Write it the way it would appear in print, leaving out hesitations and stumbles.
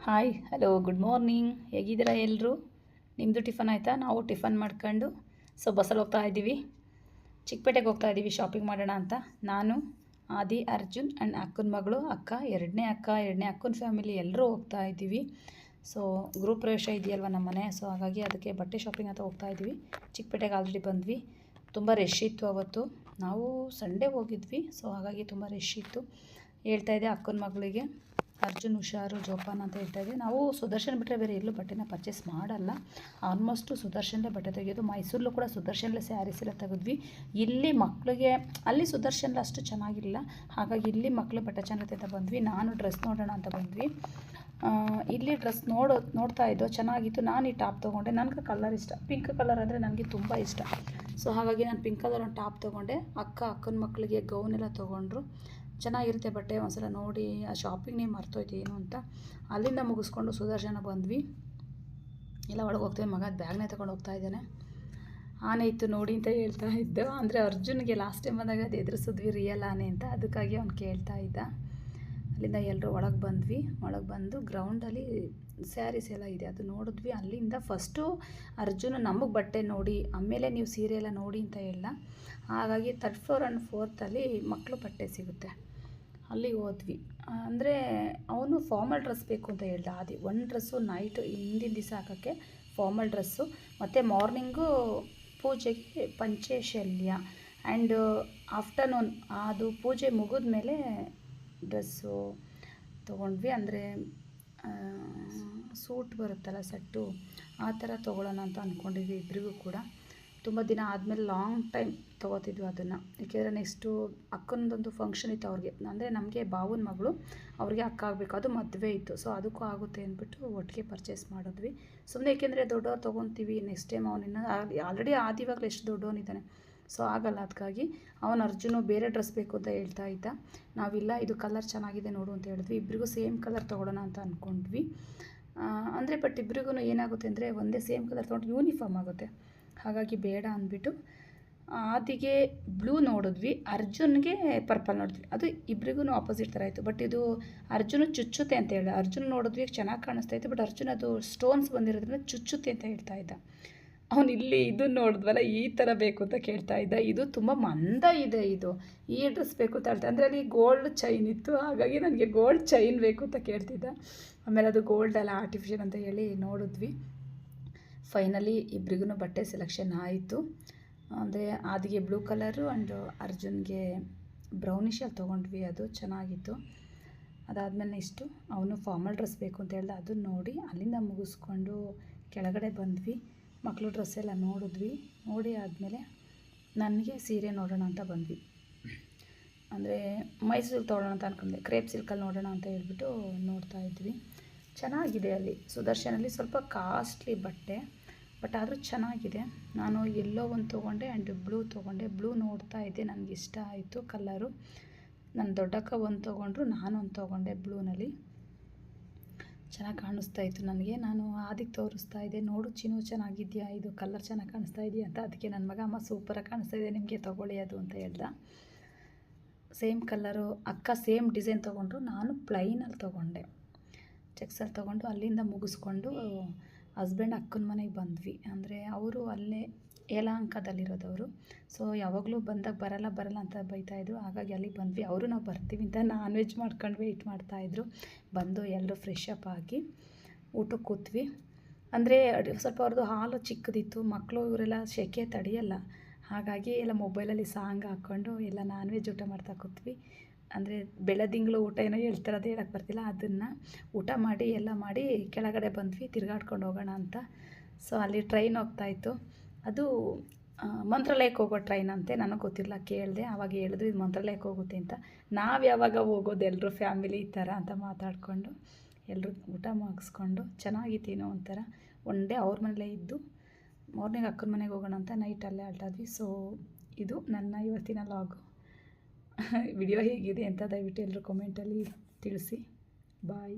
Hi hello good morning. ಹೇಗಿದ್ದೀರಾ ಎಲ್ಲರೂ? ನಿಮ್ಮದು ಟಿಫನ್ ಆಯಿತಾ? ನಾವು ಟಿಫನ್ ಮಾಡ್ಕೊಂಡು ಬಸ್ಸಲ್ಲಿ ಹೋಗ್ತಾ ಇದ್ದೀವಿ. ಚಿಕ್ಕಪೇಟೆಗೆ ಹೋಗ್ತಾ ಇದ್ದೀವಿ ಶಾಪಿಂಗ್ ಮಾಡೋಣ ಅಂತ. ನಾನು, ಆದಿ, ಅರ್ಜುನ್ ಆ್ಯಂಡ್ ಅಕ್ಕನ ಮಗಳು, ಎರಡನೇ ಅಕ್ಕನ ಫ್ಯಾಮಿಲಿ ಎಲ್ಲರೂ ಹೋಗ್ತಾ ಇದ್ದೀವಿ. ಗ್ರೂಪ್ ಪ್ರವೇಶ ಇದೆಯಲ್ವ ನಮ್ಮ ಮನೆ, ಹಾಗಾಗಿ ಅದಕ್ಕೆ ಬಟ್ಟೆ ಶಾಪಿಂಗ್ ಅಂತ ಹೋಗ್ತಾ ಇದ್ದೀವಿ. ಚಿಕ್ಕಪೇಟೆಗೆ ಆಲ್ರೆಡಿ ಬಂದ್ವಿ. ತುಂಬ ರಶ್ ಇತ್ತು ಅವತ್ತು. ನಾವು ಸಂಡೇ ಹೋಗಿದ್ವಿ, ಹಾಗಾಗಿ ತುಂಬ ರಶ್ ಇತ್ತು. ಹೇಳ್ತಾ ಇದ್ದೆ ಅಕ್ಕನ ಮಗಳಿಗೆ, ಅರ್ಜುನ್ ಹುಷಾರು ಜೋಪಾನ ಅಂತ ಹೇಳ್ತಾಯಿದ್ದೆ. ನಾವು ಸುದರ್ಶನ್ ಬಿಟ್ಟರೆ ಬೇರೆ ಎಲ್ಲೂ ಬಟ್ಟೆನ ಪರ್ಚೇಸ್ ಮಾಡಲ್ಲ. ಆಲ್ಮೋಸ್ಟು ಸುದರ್ಶನಲ್ಲೇ ಬಟ್ಟೆ ತೆಗೆಯೋದು. ಮೈಸೂರಲ್ಲೂ ಕೂಡ ಸುದರ್ಶನಲ್ಲೇ ಸ್ಯಾರೀಸ್ ಎಲ್ಲ ತೆಗೆದ್ವಿ. ಇಲ್ಲಿ ಮಕ್ಕಳಿಗೆ ಅಲ್ಲಿ ಸುದರ್ಶನಲ್ಲಿ ಅಷ್ಟು ಚೆನ್ನಾಗಿಲ್ಲ, ಹಾಗಾಗಿ ಇಲ್ಲಿ ಮಕ್ಕಳು ಬಟ್ಟೆ ಚೆನ್ನಾಗಿರುತ್ತೆ ಅಂತ ಬಂದ್ವಿ. ನಾನು ಡ್ರೆಸ್ ನೋಡೋಣ ಅಂತ ಬಂದ್ವಿ. ಇಲ್ಲಿ ಡ್ರೆಸ್ ನೋಡ್ತಾ ಇದ್ದೋ ಚೆನ್ನಾಗಿತ್ತು. ನಾನು ಈ ಟಾಪ್ ತೊಗೊಂಡೆ. ನನಗೆ ಕಲರ್ ಇಷ್ಟ, ಪಿಂಕ್ ಕಲರ್ ಅಂದರೆ ನನಗೆ ತುಂಬ ಇಷ್ಟ. ಹಾಗಾಗಿ ನಾನು ಪಿಂಕ್ ಕಲರ್ ಒಂದು ಟಾಪ್ ತೊಗೊಂಡೆ. ಅಕ್ಕನ ಮಕ್ಕಳಿಗೆ ಗೌನ್ ಎಲ್ಲ ತೊಗೊಂಡ್ರು. ಚೆನ್ನಾಗಿರುತ್ತೆ ಬಟ್ಟೆ. ಒಂದ್ಸಲ ನೋಡಿ ಆ ಶಾಪಿಂಗ್ನೇ ಮರ್ತೋಯ್ತು ಏನು ಅಂತ. ಅಲ್ಲಿಂದ ಮುಗಿಸ್ಕೊಂಡು ಸುದರ್ಶನ ಬಂದ್ವಿ. ಎಲ್ಲ ಒಳಗೆ ಹೋಗ್ತೇವೆ. ಮಗ ಬ್ಯಾಗ್ನೇ ತೊಗೊಂಡು ಹೋಗ್ತಾ ಇದ್ದಾನೆ. ಆನೆ ಇತ್ತು ನೋಡಿ ಅಂತ ಹೇಳ್ತಾ ಇದ್ದೆ. ಅಂದರೆ ಅರ್ಜುನ್ಗೆ ಲಾಸ್ಟ್ ಟೈಮ್ ಬಂದಾಗ ಅದು ಎದುರಿಸಿದ್ವಿ ರಿಯಲ್ ಆನೆ ಅಂತ, ಅದಕ್ಕಾಗಿ ಅವ್ನು ಕೇಳ್ತಾ ಇದ್ದ. ಅಲ್ಲಿಂದ ಎಲ್ಲರೂ ಒಳಗೆ ಬಂದ್ವಿ. ಒಳಗೆ ಬಂದು ಗ್ರೌಂಡಲ್ಲಿ ಸ್ಯಾರೀಸ್ ಎಲ್ಲ ಇದೆ, ಅದು ನೋಡಿದ್ವಿ. ಅಲ್ಲಿಂದ ಫಸ್ಟು ಅರ್ಜುನ ನಮಗೆ ಬಟ್ಟೆ ನೋಡಿ ಆಮೇಲೆ ನೀವು ಸೀರೆ ಎಲ್ಲ ನೋಡಿ ಅಂತ ಹೇಳ. ಹಾಗಾಗಿ 3rd floor ಆ್ಯಂಡ್ 4th ಮಕ್ಕಳು ಬಟ್ಟೆ ಸಿಗುತ್ತೆ, ಅಲ್ಲಿಗೆ ಹೋದ್ವಿ. ಅಂದರೆ ಅವನು ಫಾರ್ಮಲ್ ಡ್ರೆಸ್ ಬೇಕು ಅಂತ ಹೇಳ್ದ. ಆದಿ ಒಂದು ಡ್ರೆಸ್ಸು ನೈಟ್ ಹಿಂದಿನ ದಿವಸ ಹಾಕೋಕ್ಕೆ ಫಾರ್ಮಲ್ ಡ್ರೆಸ್ಸು, ಮತ್ತು ಮಾರ್ನಿಂಗು ಪೂಜೆಗೆ ಪಂಚೆ ಶಲ್ಯ, ಆ್ಯಂಡ್ ಆಫ್ಟರ್ನೂನ್ ಅದು ಪೂಜೆ ಮುಗಿದ ಮೇಲೆ ಡ್ರೆಸ್ಸು ತೊಗೊಂಡ್ವಿ. ಅಂದರೆ ಸೂಟ್ ಬರುತ್ತಲ್ಲ ಸೆಟ್ಟು, ಆ ಥರ ತೊಗೊಳ್ಳೋಣ ಅಂತ ಅಂದ್ಕೊಂಡಿದ್ವಿ ಇಬ್ಬರಿಗೂ ಕೂಡ. ತುಂಬ ದಿನ ಆದಮೇಲೆ ಲಾಂಗ್ ಟೈಮ್ ತೊಗೋತಿದ್ವಿ ಅದನ್ನು. ಏಕೆಂದರೆ ನೆಕ್ಸ್ಟು ಅಕ್ಕನದೊಂದು ಫಂಕ್ಷನ್ ಇತ್ತು ಅವ್ರಿಗೆ, ಅಂದರೆ ನಮಗೆ ಬಾವನ ಮಗಳು, ಅವ್ರಿಗೆ ಅಕ್ಕ ಆಗಬೇಕು, ಅದು ಮದುವೆ ಇತ್ತು. ಅದಕ್ಕೂ ಆಗುತ್ತೆ ಅಂದ್ಬಿಟ್ಟು ಒಟ್ಟಿಗೆ ಪರ್ಚೇಸ್ ಮಾಡಿದ್ವಿ. ಸುಮ್ಮನೆ ಏಕೆಂದರೆ ದೊಡ್ಡವ್ರು ತೊಗೊತೀವಿ, ನೆಕ್ಸ್ಟ್ ಟೈಮ್ ಅವನಿನ್ನ ಆಲ್ರೆಡಿ ಆದಿವಾಗಲೂ ಎಷ್ಟು ದೊಡ್ಡವನಿದ್ದಾನೆ, ಆಗಲ್ಲ. ಅದಕ್ಕಾಗಿ ಅವನು ಅರ್ಜುನು ಬೇರೆ ಡ್ರೆಸ್ ಬೇಕು ಅಂತ ಹೇಳ್ತಾ ಇದ್ದ. ನಾವಿಲ್ಲ, ಇದು ಕಲರ್ ಚೆನ್ನಾಗಿದೆ ನೋಡು ಅಂತ ಹೇಳಿದ್ವಿ. ಇಬ್ಬರಿಗೂ ಸೇಮ್ ಕಲರ್ ತೊಗೊಳ್ಳೋಣ ಅಂತ ಅಂದ್ಕೊಂಡ್ವಿ. ಅಂದರೆ ಬಟ್ ಇಬ್ಬರಿಗೂ ಏನಾಗುತ್ತೆ ಅಂದರೆ ಒಂದೇ ಸೇಮ್ ಕಲರ್ ತೊಗೊಂಡ್ರೆ ಯೂನಿಫಾರ್ಮ್ ಆಗುತ್ತೆ, ಹಾಗಾಗಿ ಬೇಡ ಅಂದ್ಬಿಟ್ಟು ಆದಿಗೆ ಬ್ಲೂ ನೋಡಿದ್ವಿ, ಅರ್ಜುನ್ಗೆ ಪರ್ಪಲ್ ನೋಡಿದ್ವಿ. ಅದು ಇಬ್ಬರಿಗೂ ಆಪೋಸಿಟ್ ಥರ ಆಯಿತು. ಬಟ್ ಇದು ಅರ್ಜುನು ಚುಚ್ಚುತ್ತೆ ಅಂತ ಹೇಳಿದ. ಅರ್ಜುನ್ ನೋಡಿದ್ವಿ ಚೆನ್ನಾಗಿ ಕಾಣಿಸ್ತಾ ಇತ್ತು, ಬಟ್ ಅರ್ಜುನ್ ಅದು ಸ್ಟೋನ್ಸ್ ಬಂದಿರೋದ್ರಿಂದ ಚುಚ್ಚುತ್ತೆ ಅಂತ ಹೇಳ್ತಾ ಇದ್ದ. ಅವನು ಇಲ್ಲಿ ಇದು ನೋಡಿದ್ವಲ್ಲ ಈ ಥರ ಬೇಕು ಅಂತ ಕೇಳ್ತಾ ಇದ್ದ. ಇದು ತುಂಬ ಮಂದ ಇದೆ, ಇದು ಈ ಡ್ರೆಸ್ ಬೇಕು ಅಂತ ಹೇಳ್ತಾ. ಅಂದರೆ ಅಲ್ಲಿ ಗೋಲ್ಡ್ ಚೈನ್ ಇತ್ತು, ಹಾಗಾಗಿ ನನಗೆ ಗೋಲ್ಡ್ ಚೈನ್ ಬೇಕು ಅಂತ ಕೇಳ್ತಿದ್ದ. ಆಮೇಲೆ ಅದು ಗೋಲ್ಡ್ ಅಲ್ಲ ಆರ್ಟಿಫಿಷಿಯಲ್ ಅಂತ ಹೇಳಿ ನೋಡಿದ್ವಿ. ಫೈನಲಿ ಇಬ್ರಿಗೂ ಬಟ್ಟೆ ಸೆಲೆಕ್ಷನ್ ಆಯಿತು. ಅಂದರೆ ಆದಿಗೆ ಬ್ಲೂ ಕಲರು ಆ್ಯಂಡ್ ಅರ್ಜುನ್ಗೆ ಬ್ರೌನಿಷಲ್ಲಿ ತೊಗೊಂಡ್ವಿ, ಅದು ಚೆನ್ನಾಗಿತ್ತು. ಅದಾದಮೇಲೆ ಇಷ್ಟು ಅವನು ಫಾರ್ಮಲ್ ಡ್ರೆಸ್ ಬೇಕು ಅಂತ ಹೇಳ್ದೆ, ಅದನ್ನು ನೋಡಿ ಅಲ್ಲಿಂದ ಮುಗಿಸ್ಕೊಂಡು ಕೆಳಗಡೆ ಬಂದ್ವಿ. ಮಕ್ಕಳು ಡ್ರೆಸ್ ಎಲ್ಲ ನೋಡಿದ್ವಿ. ನೋಡಿ ಆದಮೇಲೆ ನನಗೆ ಸೀರೆ ನೋಡೋಣ ಅಂತ ಬಂದ್ವಿ. ಅಂದರೆ ಮೈಸೂರು ತೊಗೊಳ್ಳೋಣ ಅಂತ ಅಂದ್ಕೊಂಡೆ, ಕ್ರೇಪ್ ಸಿಲ್ಕಲ್ಲಿ ನೋಡೋಣ ಅಂತ ಹೇಳ್ಬಿಟ್ಟು ನೋಡ್ತಾ ಇದ್ವಿ. ಚೆನ್ನಾಗಿದೆ ಅಲ್ಲಿ ಸುದರ್ಶನಲ್ಲಿ, ಸ್ವಲ್ಪ ಕಾಸ್ಟ್ಲಿ ಬಟ್ಟೆ, ಬಟ್ ಆದರೂ ಚೆನ್ನಾಗಿದೆ. ನಾನು ಎಲ್ಲೋ ಒಂದು ತೊಗೊಂಡೆ ಆ್ಯಂಡ್ ಬ್ಲೂ ತೊಗೊಂಡೆ. ಬ್ಲೂ ನೋಡ್ತಾ ಇದ್ದೆ, ನನಗೆ ಇಷ್ಟ ಆಯಿತು ಕಲರು. ನನ್ನ ದೊಡ್ಡಕ್ಕ ಒಂದು ತೊಗೊಂಡ್ರು, ನಾನು ಒಂದು ತೊಗೊಂಡೆ ಬ್ಲೂನಲ್ಲಿ. ಚೆನ್ನಾಗಿ ಕಾಣಿಸ್ತಾ ಇತ್ತು ನನಗೆ. ನಾನು ಆದಿಗೆ ತೋರಿಸ್ತಾ ಇದ್ದೆ, ನೋಡು ಚಿನ್ನು ಚೆನ್ನಾಗಿದೆಯಾ, ಇದು ಕಲರ್ ಚೆನ್ನಾಗಿ ಕಾಣಿಸ್ತಾ ಇದೆಯಾ ಅಂತ. ಅದಕ್ಕೆ ನನ್ನ ಮಗ ಅಮ್ಮ ಸೂಪರಾಗಿ ಕಾಣಿಸ್ತಾ ಇದೆ, ನಿಮಗೆ ತೊಗೊಳ್ಳಿ ಅದು ಅಂತ ಹೇಳ್ದ. ಸೇಮ್ ಕಲರು, ಅಕ್ಕ ಸೇಮ್ ಡಿಸೈನ್ ತೊಗೊಂಡ್ರು, ನಾನು ಪ್ಲೈನಲ್ಲಿ ತೊಗೊಂಡೆ, ಚೆಕ್ಸಲ್ಲಿ ತೊಗೊಂಡು ಅಲ್ಲಿಂದ ಮುಗಿಸ್ಕೊಂಡು ಹಸ್ಬೆಂಡ್ ಅಕ್ಕನ ಮನೆಗೆ ಬಂದ್ವಿ. ಅಂದರೆ ಅವರು ಅಲ್ಲೇ ಯಲಹಂಕದಲ್ಲಿರೋದವರು. ಯಾವಾಗಲೂ ಬಂದಾಗ ಬರಲ್ಲ ಅಂತ ಬೈತಾಯಿದ್ರು, ಹಾಗಾಗಿ ಅಲ್ಲಿಗೆ ಬಂದ್ವಿ. ಅವರು ನಾವು ಬರ್ತೀವಿ ಅಂತ ನಾನ್ ವೆಜ್ ಮಾಡ್ಕೊಂಡು ವೆಯ್ಟ್ ಮಾಡ್ತಾಯಿದ್ರು. ಬಂದು ಎಲ್ಲರೂ ಫ್ರೆಶ್ ಅಪ್ ಆಗಿ ಊಟಕ್ಕೆ ಕೂತ್ವಿ. ಅಂದರೆ ಸ್ವಲ್ಪ ಅವ್ರದ್ದು ಹಾಲು ಚಿಕ್ಕದಿತ್ತು, ಮಕ್ಕಳು ಇವರೆಲ್ಲ ಸೆಕೆ ತಡೆಯಲ್ಲ, ಹಾಗಾಗಿ ಎಲ್ಲ ಮೊಬೈಲಲ್ಲಿ ಸಾಂಗ್ ಹಾಕ್ಕೊಂಡು ಎಲ್ಲ ನಾನ್ ವೆಜ್ ಊಟ ಮಾಡ್ತಾ ಕೂತ್ವಿ. ಅಂದರೆ ಬೆಳದಿಂಗಳು ಊಟ ಏನೋ ಹೇಳ್ತಾರೆ, ಅದು ಹೇಳೋಕ್ಕೆ ಬರ್ತಿಲ್ಲ. ಅದನ್ನು ಊಟ ಮಾಡಿ ಎಲ್ಲ ಮಾಡಿ ಕೆಳಗಡೆ ಬಂದ್ವಿ ತಿರುಗಾಡ್ಕೊಂಡು ಹೋಗೋಣ ಅಂತ. ಅಲ್ಲಿ ಟ್ರೈನ್ ಹೋಗ್ತಾಯಿತ್ತು, ಅದು ಮಂತ್ರಾಲಯಕ್ಕೆ ಹೋಗೋ ಟ್ರೈನ್ ಅಂತೆ. ನನಗೆ ಗೊತ್ತಿರಲಿಲ್ಲ, ಕೇಳಿದೆ. ಆವಾಗ ಹೇಳಿದ್ರು ಇದು ಮಂತ್ರಾಲಯಕ್ಕೆ ಹೋಗುತ್ತೆ ಅಂತ. ನಾವು ಯಾವಾಗ ಹೋಗೋದು ಎಲ್ಲರೂ ಫ್ಯಾಮಿಲಿ ಈ ಥರ ಅಂತ ಮಾತಾಡಿಕೊಂಡು ಎಲ್ಲರೂ ಊಟ ಮುಗಿಸ್ಕೊಂಡು ಚೆನ್ನಾಗಿತ್ತೇನೋ ಒಂಥರ. ಒನ್ ಡೇ ಅವ್ರ ಮನೇಲೇ ಇದ್ದು ಮಾರ್ನಿಂಗ್ ಅಕ್ಕನ ಮನೆಗೆ ಹೋಗೋಣ ಅಂತ ನೈಟ್ ಅಲ್ಲೇ ಆಟಾದ್ವಿ. ಇದು ನನ್ನ ಇವತ್ತಿನ ಲಾಗು. ವಿಡಿಯೋ ಹೇಗಿದೆ ಅಂತ ದಯವಿಟ್ಟು ಎಲ್ಲರೂ ಕಮೆಂಟಲ್ಲಿ ತಿಳಿಸಿ. ಬಾಯ್.